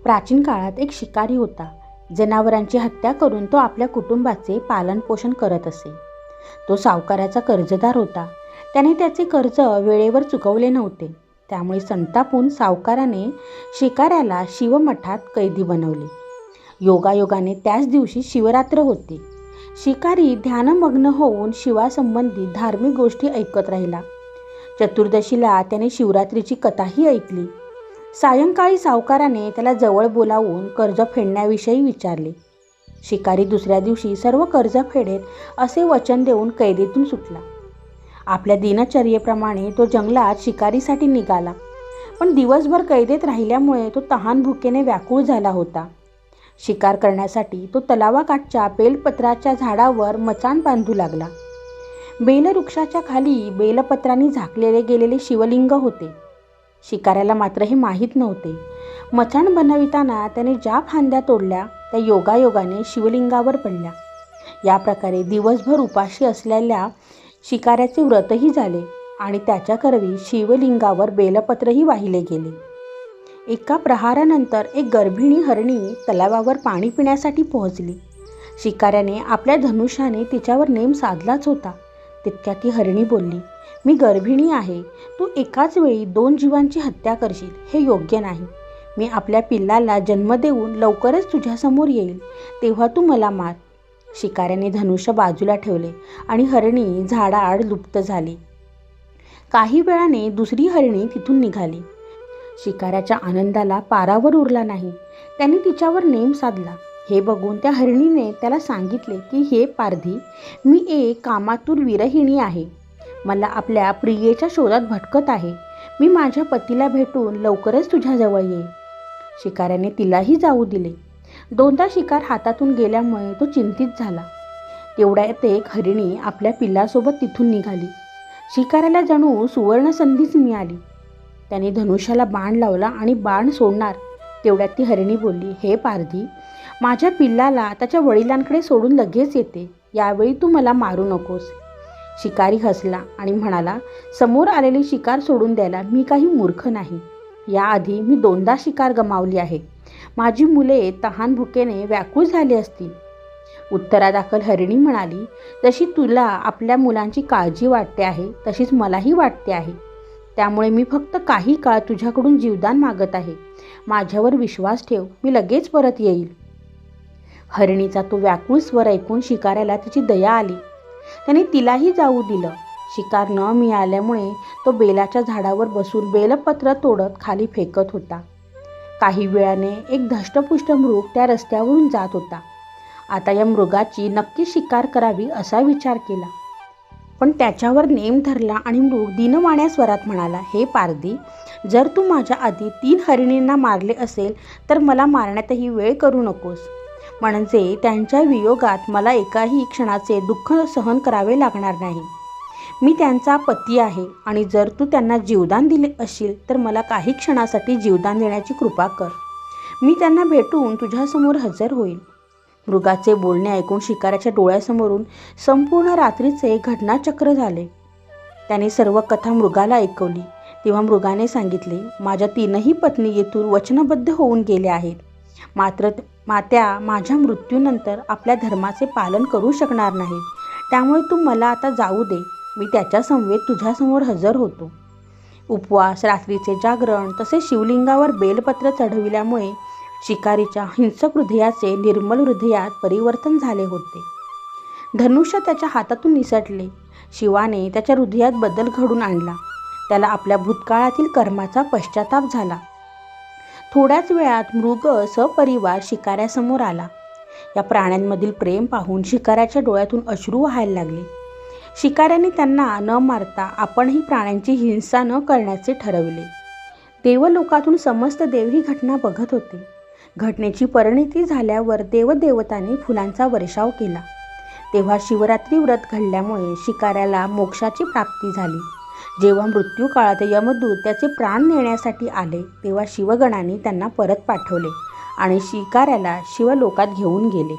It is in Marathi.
प्राचीन काळात एक शिकारी होता. जनावरांची हत्या करून तो आपल्या कुटुंबाचे पालनपोषण करत असे. तो सावकाराचा कर्जदार होता. त्याने त्याचे कर्ज वेळेवर चुकवले नव्हते. त्यामुळे संतापून सावकाराने शिकाऱ्याला शिवमठात कैदी बनवले. योगायोगाने त्याच दिवशी शिवरात्र होती. शिकारी ध्यानमग्न होऊन शिवासंबंधी धार्मिक गोष्टी ऐकत राहिला. चतुर्दशीला त्याने शिवरात्रीची कथाही ऐकली. सायंकाळी सावकाराने त्याला जवळ बोलावून कर्ज फेडण्याविषयी विचारले. शिकारी दुसऱ्या दिवशी सर्व कर्ज फेडेल असे वचन देऊन कैदेतून सुटला. आपल्या दिनचर्येप्रमाणे तो जंगलात शिकारीसाठी निघाला. पण दिवसभर कैदेत राहिल्यामुळे तो तहान भुकेने व्याकुळ झाला होता. शिकार करण्यासाठी तो तलावाकाठच्या बेलपत्राच्या झाडावर मचाण बांधू लागला. बेलवृक्षाच्या खाली बेलपत्रांनी झाकलेले गेलेले शिवलिंग होते. शिकाऱ्याला मात्र हे माहीत नव्हते. मचाण बनविताना त्याने ज्या फांद्या तोडल्या त्या योगायोगाने शिवलिंगावर पडल्या. या प्रकारे दिवसभर उपाशी असलेल्या शिकाऱ्याचे व्रतही झाले आणि त्याच्या करवी शिवलिंगावर बेलपत्रही वाहिले गेले. एका प्रहारानंतर एक गर्भिणी हरणी तलावावर पाणी पिण्यासाठी पोहोचली. शिकाऱ्याने आपल्या धनुष्याने तिच्यावर नेम साधलाच होता. तितक्यात ती हरणी बोलली, मी गर्भिणी आहे. तू एकाच वेळी 2 जीवांची हत्या करशील हे योग्य नाही. मी आपल्या पिल्लाला जन्म देऊन लवकरच तुझ्यासमोर येईल, तेव्हा तू मला मार. शिकाऱ्याने धनुष्य बाजूला ठेवले आणि हरणी झाडाआड लुप्त झाली. काही वेळाने दुसरी हरणी तिथून निघाली. शिकाऱ्याच्या आनंदाला पारावर उरला नाही. त्याने तिच्यावर नेम साधला. हे बघून त्या हरणीने त्याला सांगितले की हे पारधी, मी एक कामातूर विरहिणी आहे. मला आपल्या प्रियेच्या शोधात भटकत आहे. मी माझ्या पतीला भेटून लवकरच तुझ्याजवळ येईल. शिकाऱ्याने तिलाही जाऊ दिले. 2दा शिकार हातातून गेल्यामुळे तो चिंतित झाला. तेवढ्यात एक हरिणी आपल्या पिल्लासोबत तिथून निघाली. शिकाऱ्याला जणू सुवर्णसंधीच मिळाली. त्याने धनुष्याला बाण लावला आणि बाण सोडणार तेवढ्यात ती हरिणी बोलली, हे पारधी, माझ्या पिल्लाला त्याच्या वडिलांकडे सोडून लगेच येते. यावेळी तू मला मारू नकोस. शिकारी हसला आणि म्हणाला, समोर आलेली शिकार सोडून द्यायला मी काही मूर्ख नाही. याआधी मी 2दा शिकार गमावली आहे. माझी मुले तहान भुकेने व्याकुळ झाली असतील. उत्तरादाखल हरिणी म्हणाली, जशी तुला आपल्या मुलांची काळजी वाटते आहे तशीच मलाही वाटते आहे. त्यामुळे मी फक्त काही काळ तुझ्याकडून जीवदान मागत आहे. माझ्यावर विश्वास ठेव, मी लगेच परत येईल. हरिणीचा तो व्याकुळ स्वर ऐकून शिकाऱ्याला तिची दया आली. त्याने तिलाही जाऊ दिलं. शिकार न मिळाल्यामुळे तो बेलाच्या झाडावर बसून बेलपत्र तोडत खाली फेकत होता. काही वेळाने एक धष्टपुष्ट मृग त्या रस्त्यावरून जात होता. आता या मृगाची नक्की शिकार करावी असा विचार केला. पण त्याच्यावर नेम धरला आणि मृग दीनवाण्या स्वरात म्हणाला, हे पारधी, जर तू माझ्या आधी 3 हरिणींना मारले असेल तर मला मारण्यातही वेळ करू नकोस. म्हणजे त्यांच्या वियोगात मला एकाही क्षणाचे दुःख सहन करावे लागणार नाही. मी त्यांचा पती आहे आणि जर तू त्यांना जीवदान दिले असशील तर मला काही क्षणासाठी जीवदान देण्याची कृपा कर. मी त्यांना भेटून तुझ्यासमोर हजर होईल. मृगाचे बोलणे ऐकून शिकाऱ्याच्या डोळ्यासमोरून संपूर्ण रात्रीचे घटनाचक्र झाले. त्याने सर्व कथा मृगाला ऐकवली. तेव्हा मृगाने सांगितले, माझ्या 3ही पत्नी येथून वचनबद्ध होऊन गेल्या आहेत. मात्र त्या माझ्या मृत्यूनंतर आपल्या धर्माचे पालन करू शकणार नाही. त्यामुळे तू मला आता जाऊ दे. मी त्याच्या समवेत तुझ्यासमोर हजर होतो. उपवास, रात्रीचे जागरण तसेच शिवलिंगावर बेलपत्र चढविल्यामुळे शिकारीच्या हिंसक हृदयाचे निर्मल हृदयात परिवर्तन झाले होते. धनुष्य त्याच्या हातातून निसटले. शिवाने त्याच्या हृदयात बदल घडून आणला. त्याला आपल्या भूतकाळातील कर्माचा पश्चाताप झाला. थोड्याच वेळात मृग सपरिवार शिकाऱ्यासमोर आला. या प्राण्यांमधील प्रेम पाहून शिकाऱ्याच्या डोळ्यातून अश्रू वाहायला लागले. शिकाऱ्याने त्यांना न मारता आपणही प्राण्यांची हिंसा न करण्याचे ठरवले. देवलोकातून समस्त देव ही घटना बघत होते. घटनेची परिणती झाल्यावर देवदेवतांनी फुलांचा वर्षाव केला. तेव्हा शिवरात्री व्रत घडल्यामुळे शिकाऱ्याला मोक्षाची प्राप्ती झाली. जेव्हा मृत्यू काळात यमदूत त्याचे प्राण नेण्यासाठी आले तेव्हा शिवगणाने त्यांना परत पाठवले आणि शिकाऱ्याला शिवलोकात घेऊन गेले.